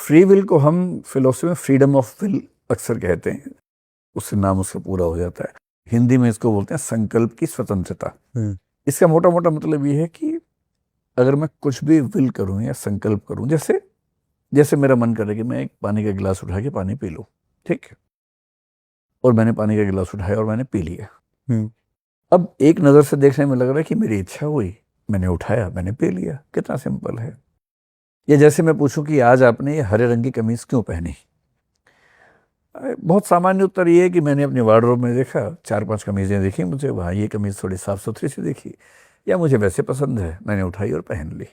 Free will को हम philosophy में फ्रीडम ऑफ विल अक्सर कहते हैं, उससे नाम उसका पूरा हो जाता है। हिंदी में इसको बोलते हैं संकल्प की स्वतंत्रता। इसका मोटा मोटा मतलब ये है कि अगर मैं कुछ भी विल करूं या संकल्प करूं, जैसे जैसे मेरा मन करे कि मैं एक पानी का गिलास उठा के पानी पी लूं, ठीक है, और मैंने पानी का गिलास उठाया और मैंने पी लिया। अब एक नज़र से देखने में लग रहा है कि मेरी इच्छा हुई, मैंने उठाया, मैंने पी लिया, कितना सिंपल है। या जैसे मैं पूछूं कि आज आपने ये हरे रंग की कमीज क्यों पहनी, बहुत सामान्य उत्तर ये है कि मैंने अपने वार्डरोब में देखा, 4-5 कमीजें देखी मुझे, वहाँ ये कमीज थोड़ी साफ सुथरी सी देखी, या मुझे वैसे पसंद है, मैंने उठाई और पहन ली।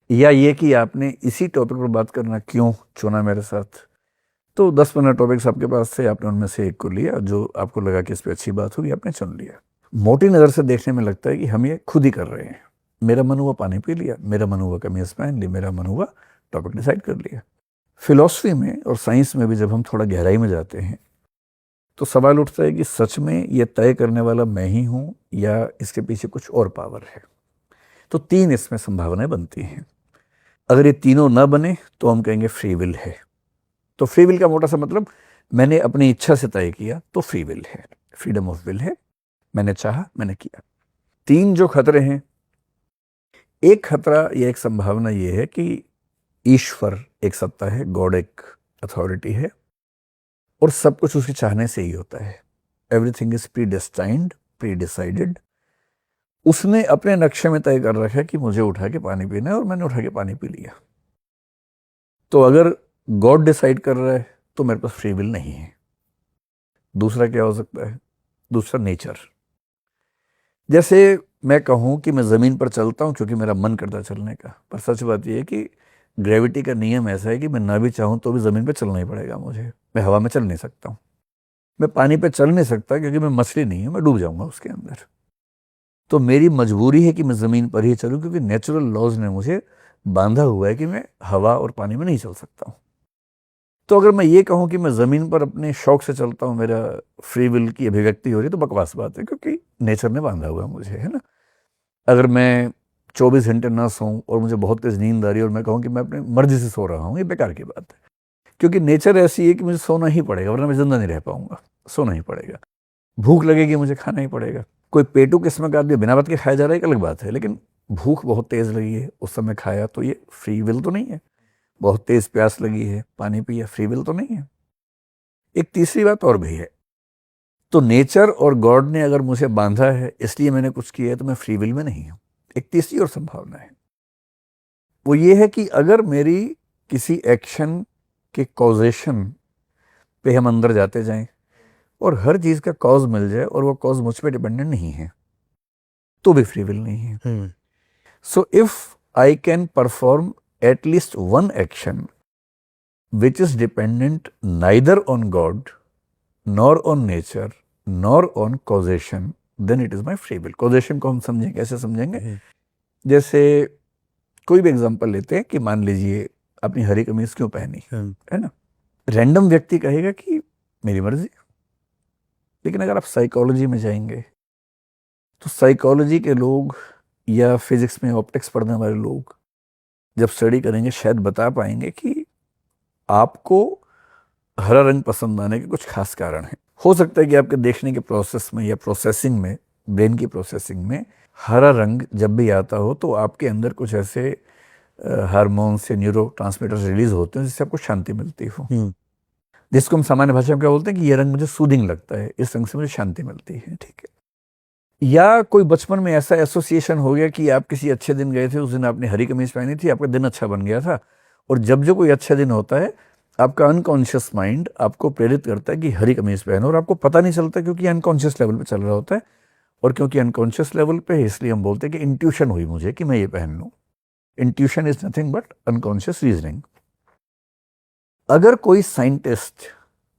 या ये कि आपने इसी टॉपिक पर बात करना क्यों चुना मेरे साथ, तो 10-15 टॉपिक्स आपके पास थे, आपने उनमें से एक को लिया, जो आपको लगा कि इस पर अच्छी बात होगी, आपने चुन लिया। मोटी नज़र से देखने में लगता है कि हम ये खुद ही कर रहे हैं। मेरा मन हुआ पानी पी लिया, मेरा मन हुआ कमीज पहन ली, मेरा मन हुआ टॉपिक डिसाइड कर लिया। फिलॉसफी में और साइंस में भी जब हम थोड़ा गहराई में जाते हैं तो सवाल उठता है कि सच में ये तय करने वाला मैं ही हूँ या इसके पीछे कुछ और पावर है। तो 3 इसमें संभावनाएं बनती हैं। अगर ये तीनों ना बने तो हम कहेंगे फ्री विल है। तो फ्री विल का मोटा सा मतलब, मैंने अपनी इच्छा से तय किया तो फ्री विल है, फ्रीडम ऑफ विल है, मैंने चाहा, मैंने किया। 3 जो खतरे हैं, एक खतरा या एक संभावना ये है कि ईश्वर एक सत्ता है, गॉड एक अथॉरिटी है, और सब कुछ उसके चाहने से ही होता है। Everything is pre destined, pre decided. उसने अपने नक्शे में तय कर रखा है कि मुझे उठा के पानी पीना है, और मैंने उठा के पानी पी लिया। तो अगर गॉड डिसाइड कर रहा है तो मेरे पास फ्री विल नहीं है। दूसरा क्या हो सकता है? दूसरा नेचर। जैसे मैं कहूं कि मैं ज़मीन पर चलता हूं क्योंकि मेरा मन करता है चलने का, पर सच बात यह है कि ग्रेविटी का नियम ऐसा है कि मैं ना भी चाहूं तो भी ज़मीन पर चलना ही पड़ेगा मुझे। मैं हवा में चल नहीं सकता हूं, मैं पानी पे चल नहीं सकता क्योंकि मैं मछली नहीं हूं, मैं डूब जाऊंगा उसके अंदर। तो मेरी मजबूरी है कि मैं ज़मीन पर ही चलूं, क्योंकि नेचुरल लॉज ने मुझे बांधा हुआ है कि मैं हवा और पानी में नहीं चल सकता हूं। तो अगर मैं ये कहूं कि मैं ज़मीन पर अपने शौक से चलता हूं, मेरा फ्री विल की अभिव्यक्ति हो रही है, तो बकवास बात है, क्योंकि नेचर ने बांधा हुआ है मुझे, है ना। अगर मैं 24 घंटे ना सोऊं और मुझे बहुत तेज़ नींद आ रही है और मैं कहूँ कि मैं अपनी मर्जी से सो रहा हूँ, ये बेकार की बात है, क्योंकि नेचर ऐसी है कि मुझे सोना ही पड़ेगा, वरना मैं जिंदा नहीं रह पाऊंगा। सोना ही पड़ेगा। भूख लगेगी, मुझे खाना ही पड़ेगा। कोई पेटू किस्म का आदमी बिना बात के खाया जा रहा है, एक अलग बात है, लेकिन भूख बहुत तेज़ लगी है, उस समय खाया, तो ये फ्री विल तो नहीं है। बहुत तेज़ प्यास लगी है, पानी पिया, फ्री विल तो नहीं है। एक तीसरी बात और भी है। तो नेचर और गॉड ने अगर मुझे बांधा है इसलिए मैंने कुछ किया है, तो मैं फ्री विल में नहीं हूं। एक तीसरी और संभावना है, वो ये है कि अगर मेरी किसी एक्शन के कॉजेशन पे हम अंदर जाते जाएं और हर चीज का कॉज मिल जाए और वो कॉज मुझ पे डिपेंडेंट नहीं है, तो भी फ्री विल नहीं है। So if I can perform at least one action which is dependent neither on God nor on nature nor on causation, then it is my free will. Causation को हम समझेंगे, कैसे समझेंगे? जैसे कोई भी एग्जांपल लेते हैं कि मान लीजिए अपनी हरी कमीज क्यों पहनी, है ना। रैंडम व्यक्ति कहेगा कि मेरी मर्जी। लेकिन अगर आप साइकोलॉजी में जाएंगे तो साइकोलॉजी के लोग या फिजिक्स में ऑप्टिक्स पढ़ने वाले लोग जब स्टडी करेंगे शायद बता पाएंगे कि आपको हरा रंग पसंद आने के कुछ खास कारण हैं। हो सकता है कि आपके देखने के प्रोसेस में या प्रोसेसिंग में, ब्रेन की प्रोसेसिंग में हरा रंग जब भी आता हो तो आपके अंदर कुछ ऐसे हार्मोन्स या न्यूरो ट्रांसमीटर्स रिलीज होते हैं जिससे आपको शांति मिलती हो, जिसको हम सामान्य भाषा में क्या बोलते हैं कि ये रंग मुझे सूदिंग लगता है, इस रंग से मुझे शांति मिलती है, ठीक है। या कोई बचपन में ऐसा एसोसिएशन हो गया कि आप किसी अच्छे दिन गए थे, उस दिन आपने हरी कमीज पहनी थी, आपका दिन अच्छा बन गया था, और जब जो कोई अच्छा दिन होता है आपका अनकॉन्शियस माइंड आपको प्रेरित करता है कि हरी कमीज पहनो, और आपको पता नहीं चलता क्योंकि अनकॉन्शियस लेवल पे चल रहा होता है। और क्योंकि अनकॉन्शियस लेवल पे है इसलिए हम बोलते हैं कि इंट्यूशन हुई मुझे कि मैं ये पहन लूँ। Intuition is nothing but unconscious reasoning. अगर कोई साइंटिस्ट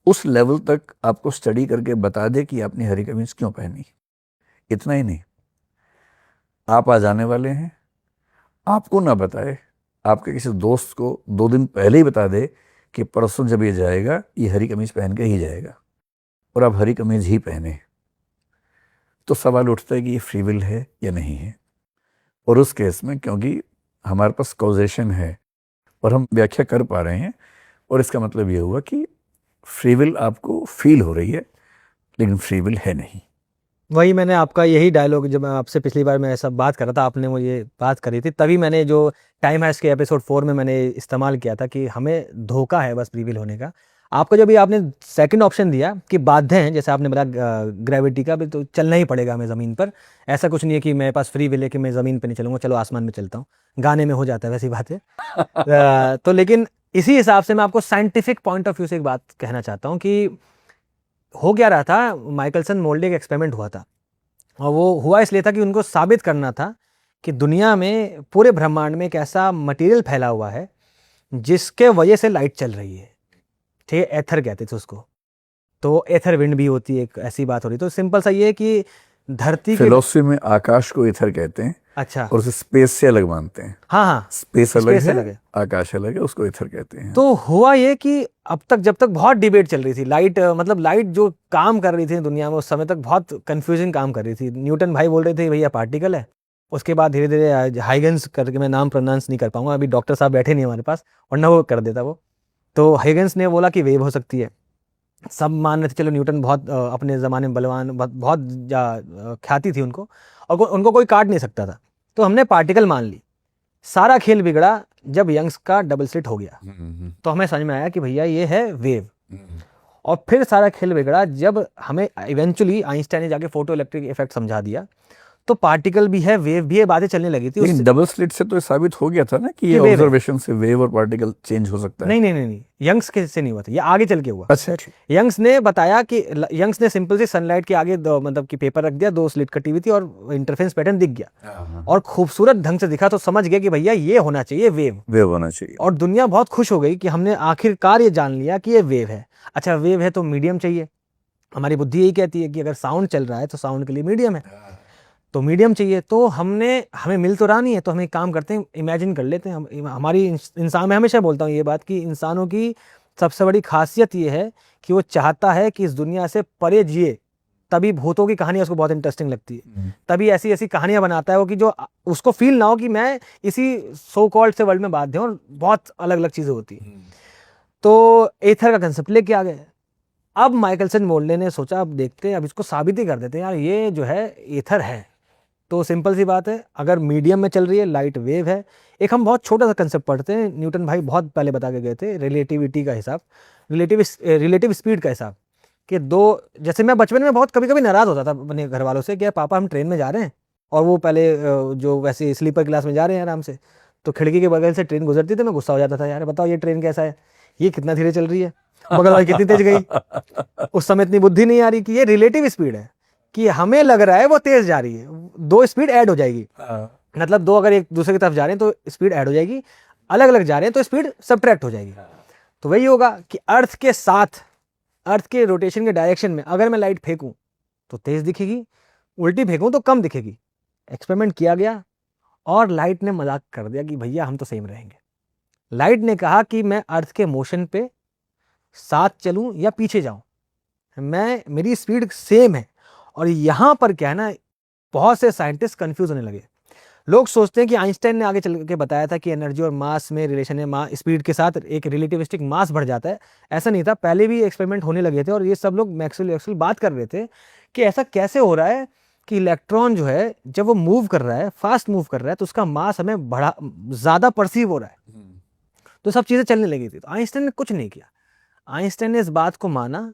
उस लेवल तक आपको स्टडी करके बता दे कि आपने हरी कमीज क्यों पहनी, इतना ही नहीं, आप आ जाने वाले हैं, आपको ना बताए, आपके किसी दोस्त को 2 दिन पहले ही बता दे कि परसों जब ये जाएगा ये हरी कमीज पहन के ही जाएगा, और आप हरी कमीज ही पहने, तो सवाल उठता है कि ये फ्री विल है या नहीं है। और उस केस में क्योंकि हमारे पास कॉजेशन है, और हम व्याख्या कर पा रहे हैं, और इसका मतलब ये हुआ कि फ्री विल आपको फील हो रही है लेकिन फ्री विल है नहीं। वही मैंने आपका यही डायलॉग, जब मैं आपसे पिछली बार मैं ऐसा बात कर रहा था, आपने मुझे बात करी थी, तभी मैंने जो टाइम हैश के एपिसोड 4 में मैंने इस्तेमाल किया था कि हमें धोखा है बस फ्री विल होने का। आपका जो भी आपने सेकंड ऑप्शन दिया कि बाध्य हैं, जैसे आपने बताया ग्रेविटी का भी, तो चलना ही पड़ेगा हमें ज़मीन पर। ऐसा कुछ नहीं है कि मेरे पास फ्री विल है कि मैं ज़मीन पर नहीं चलूँगा, चलो आसमान में चलता हूँ, गाने में हो जाता है वैसी बात है। तो लेकिन इसी हिसाब से मैं आपको साइंटिफिक पॉइंट ऑफ व्यू से एक बात कहना चाहता हूँ कि हो क्या रहा था, माइकलसन मोल्डे का एक्सपेरिमेंट हुआ था, और वो हुआ इसलिए था कि उनको साबित करना था कि दुनिया में, पूरे ब्रह्मांड में एक ऐसा मटेरियल फैला हुआ है जिसके वजह से लाइट चल रही है। ठीक है, एथर कहते थे उसको, तो एथर विंड भी होती है, एक ऐसी बात हो रही। तो सिंपल सा ये है कि धरती के, फिलोसफी में आकाश को ईथर कहते हैं, अच्छा, और उसे स्पेस से अलग मानते हैं। हाँ हाँ, स्पेस अलग स्पेस है, अलग है। आकाश अलग है, उसको ईथर कहते हैं। तो हुआ ये कि अब तक, जब तक बहुत डिबेट चल रही थी, लाइट मतलब लाइट जो काम कर रही थी दुनिया में उस समय तक बहुत कंफ्यूजिंग काम कर रही थी। न्यूटन भाई बोल रहे थे भैया पार्टिकल है, उसके बाद धीरे धीरे हाइगन्स करके, मैं नाम प्रोनाउंस नहीं कर पाऊंगा, अभी डॉक्टर साहब बैठे नहीं हमारे पास, वरना वो कर देता वो। तो हाइगन्स ने बोला कि वेव हो सकती है। सब मान रहे थे, चलो न्यूटन बहुत अपने ज़माने में बलवान, बहुत ख्याति थी उनको, और उनको कोई काट नहीं सकता था, तो हमने पार्टिकल मान ली। सारा खेल बिगड़ा जब यंग्स का डबल स्लिट हो गया, तो हमें समझ में आया कि भैया ये है वेव। और फिर सारा खेल बिगड़ा जब हमें इवेंचुअली आइंस्टाइन ने जाके फोटो इलेक्ट्रिक इफेक्ट समझा दिया, तो पार्टिकल भी है, वेव भी है, बातें चलने लगी थी। लेकिन डबल स्लिट से तो ये साबित हो गया था ना कि ये ऑब्जर्वेशन से वेव और पार्टिकल चेंज हो सकता है। नहीं नहीं नहीं नहीं, यंग्स के से नहीं हुआ था, ये आगे चल के हुआ। अच्छा, यंग्स ने बताया कि, यंग्स ने सिंपल सी सनलाइट के आगे मतलब कि पेपर रख दिया, 2 स्लिट कटी हुई थी और इंटरफेरेंस पैटर्न दिख गया, और खूबसूरत ढंग से दिखा, तो समझ गया कि भैया ये होना चाहिए, वेव होना चाहिए। और दुनिया बहुत खुश हो गई कि हमने आखिरकार ये जान लिया कि ये वेव है। अच्छा, वेव है तो मीडियम चाहिए, हमारी बुद्धि यही कहती है कि अगर साउंड चल रहा है तो साउंड के लिए मीडियम है, तो मीडियम चाहिए। तो हमें मिल तो रहा नहीं है, तो हम एक काम करते हैं, इमेजिन कर लेते हैं। हमारी इंसान, मैं हमेशा बोलता हूँ ये बात कि इंसानों की सबसे बड़ी खासियत ये है कि वो चाहता है कि इस दुनिया से परे जिए, तभी भूतों की कहानियाँ उसको बहुत इंटरेस्टिंग लगती है, तभी ऐसी ऐसी कहानियाँ बनाता है वो कि जो उसको फील ना हो कि मैं इसी सो कॉल्ड से वर्ल्ड में बाध्य हूँ, और बहुत अलग अलग चीज़ें होती है। तो एथर का कंसेप्ट लेके आ गए। अब माइकलसन मोल्डे ने सोचा, अब देखते हैं, अब इसको साबित ही कर देते हैं यार, ये जो है एथर है। तो सिंपल सी बात है, अगर मीडियम में चल रही है, लाइट वेव है। एक हम बहुत छोटा सा कंसेप्ट पढ़ते हैं, न्यूटन भाई बहुत पहले बता के गए थे, रिलेटिविटी का हिसाब, रिलेटिव स्पीड का हिसाब, कि दो, जैसे मैं बचपन में बहुत कभी कभी नाराज़ होता था अपने घर वालों से, कि पापा हम ट्रेन में जा रहे हैं, और वो पहले जो वैसे स्लीपर क्लास में जा रहे हैं आराम से, तो खिड़की के बगल से ट्रेन गुजरती थी, मैं गुस्सा हो जाता था, यार बताओ ये ट्रेन कैसा है, ये कितना धीरे चल रही है, बगल वाली कितनी तेज गई। उस समय इतनी बुद्धि नहीं आ रही कि ये रिलेटिव स्पीड है, कि हमें लग रहा है वो तेज जा रही है, 2 स्पीड ऐड हो जाएगी, मतलब 2 अगर एक दूसरे की तरफ जा रहे हैं तो स्पीड ऐड हो जाएगी, अलग अलग जा रहे हैं तो स्पीड सबट्रैक्ट हो जाएगी। तो वही होगा कि अर्थ के साथ, अर्थ के रोटेशन के डायरेक्शन में अगर मैं लाइट फेंकूं तो तेज दिखेगी, उल्टी फेंकूं तो कम दिखेगी। एक्सपेरिमेंट किया गया और लाइट ने मजाक कर दिया कि भैया हम तो सेम रहेंगे। लाइट ने कहा कि मैं अर्थ के मोशन पे साथ चलूं या पीछे जाऊं, मेरी स्पीड सेम है। और यहां पर क्या है ना, बहुत से साइंटिस्ट कंफ्यूज होने लगे। लोग सोचते हैं कि आइंस्टाइन ने आगे चल के बताया था कि एनर्जी और मास में रिलेशन है, स्पीड के साथ एक रिलेटिविस्टिक मास बढ़ जाता है। ऐसा नहीं था, पहले भी एक्सपेरिमेंट होने लगे थे, और ये सब लोग मैक्सवेल बात कर रहे थे कि ऐसा कैसे हो रहा है कि इलेक्ट्रॉन जो है जब वो मूव कर रहा है, फास्ट मूव कर रहा है, तो उसका मास हमें बड़ा ज़्यादा परसीव हो रहा है। तो सब चीज़ें चलने लगी थी। तो आइंस्टाइन ने कुछ नहीं किया, आइंस्टाइन ने इस बात को माना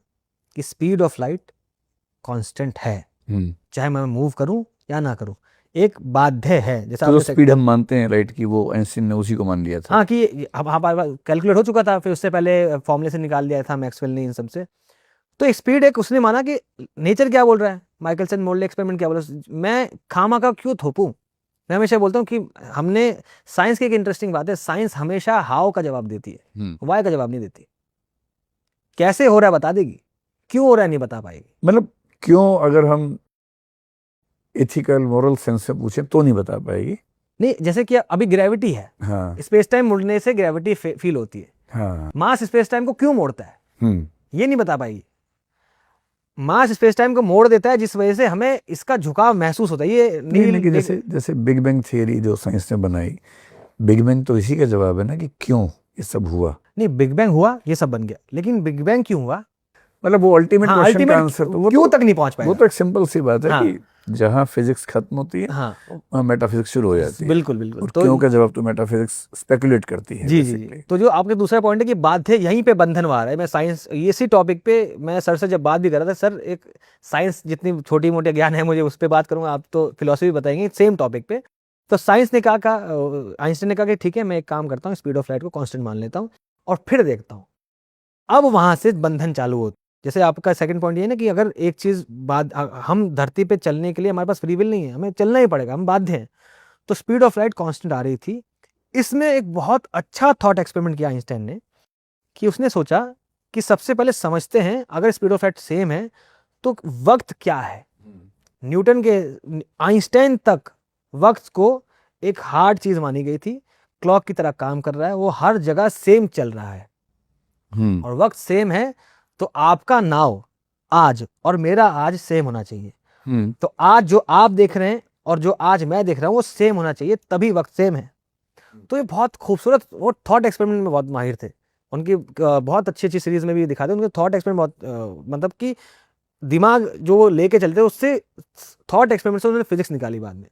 कि स्पीड ऑफ लाइट कांस्टेंट है, चाहे मैं मूव करूं या ना करूं, एक बाध्य है। जैसा तो स्पीड हम मानते हैं लाइट की, वो आइंस्टाइन ने उसी को मान लिया था। हाँ, कि अब कैलकुलेट हो चुका था, फिर उससे पहले फॉर्मूले से निकाल दिया था मैक्सवेल ने इन सब से। तो स्पीड एक उसने माना कि नेचर क्या बोल रहा है, माइकलसन मोल्डे एक्सपेरिमेंट क्या बोल रहा है, मैं खामा का क्यों थोपूं। मैं हमेशा बोलता हूँ कि हमने साइंस की एक इंटरेस्टिंग बात है, साइंस हमेशा हाउ का जवाब देती है, वाई का जवाब नहीं देती। कैसे हो रहा है बता देगी, क्यों हो रहा है नहीं बता पाएगी। मतलब क्यों, अगर हम एथिकल मोरल सेंस से पूछे तो नहीं बता पाएगी। नहीं, जैसे कि अभी ग्रेविटी है, हाँ, स्पेस टाइम मुड़ने से ग्रेविटी फील होती है, हाँ, मास स्पेस टाइम को क्यों मोड़ता है ये नहीं बता पाएगी। मास स्पेस टाइम को मोड़ देता है जिस वजह से हमें इसका झुकाव महसूस होता है। ये नहीं, जैसे बिग बैंग थियरी जो साइंस ने बनाई, बिग बैंग तो इसी का जवाब है ना कि क्यों। ये सब हुआ? नहीं, बिग बैंग हुआ, ये सब बन गया, लेकिन बिग बैंग क्यों हुआ? मतलब वो अल्टीमेट हाँ, क्वेश्चन का ultimate आंसर तो वो क्यों तो तक नहीं पहुंच वो पाएगा। तो एक सिंपल सी बात है हाँ। कि जहाँ फिजिक्स खत्म होती है हाँ, वहाँ मेटाफिजिक्स शुरू हो जाती है। बिल्कुल बिल्कुल। और तो क्यों का जवाब तो मेटाफिजिक्स स्पेकुलेट करती है जी जी जी। बेसिकली। तो जो आपके दूसरा पॉइंट है कि बाध्य, यहीं पे बंधनवार है। मैं साइंस, इसी टॉपिक पे मैं सर से जब बात भी कर रहा था, सर एक साइंस जितनी छोटी मोटी ज्ञान है मुझे उस पर बात करूंगा, आप तो फिलोसफी बताएंगे सेम टॉपिक पे। तो साइंस ने कहा आइंस्टाइन ने कहा कि ठीक है, मैं एक काम करता हूँ, स्पीड ऑफ लाइट को कांस्टेंट मान लेता हूँ और फिर देखता हूँ। अब वहां से बंधन चालू होता। जैसे आपका सेकंड पॉइंट ये है ना कि अगर एक चीज हम धरती पे चलने के लिए हमारे पास फ्री विल नहीं है, हमें चलना ही पड़ेगा, हम बाध्य हैं। तो स्पीड ऑफ लाइट कांस्टेंट आ रही थी। इसमें एक बहुत अच्छा थॉट एक्सपेरिमेंट किया आइंस्टाइन ने, कि उसने सोचा कि सबसे पहले समझते हैं अगर स्पीड ऑफ लाइट सेम है तो वक्त क्या है। न्यूटन के, आइंस्टाइन तक वक्त को एक हार्ड चीज मानी गई थी, क्लॉक की तरह काम कर रहा है, वो हर जगह सेम चल रहा है और वक्त सेम है। तो आपका नाव आज और मेरा आज सेम होना चाहिए। तो आज जो आप देख रहे हैं और जो आज मैं देख रहा हूं वो सेम होना चाहिए, तभी वक्त सेम है। तो ये बहुत खूबसूरत, वो थॉट एक्सपेरिमेंट में बहुत माहिर थे। उनकी बहुत अच्छी अच्छी सीरीज में भी दिखाते हैं, उनके थॉट एक्सपेरिमेंट बहुत मतलब कि दिमाग जो लेके चलते हैं उससे, थॉट एक्सपेरिमेंट से उन्होंने फिजिक्स निकाली बाद में।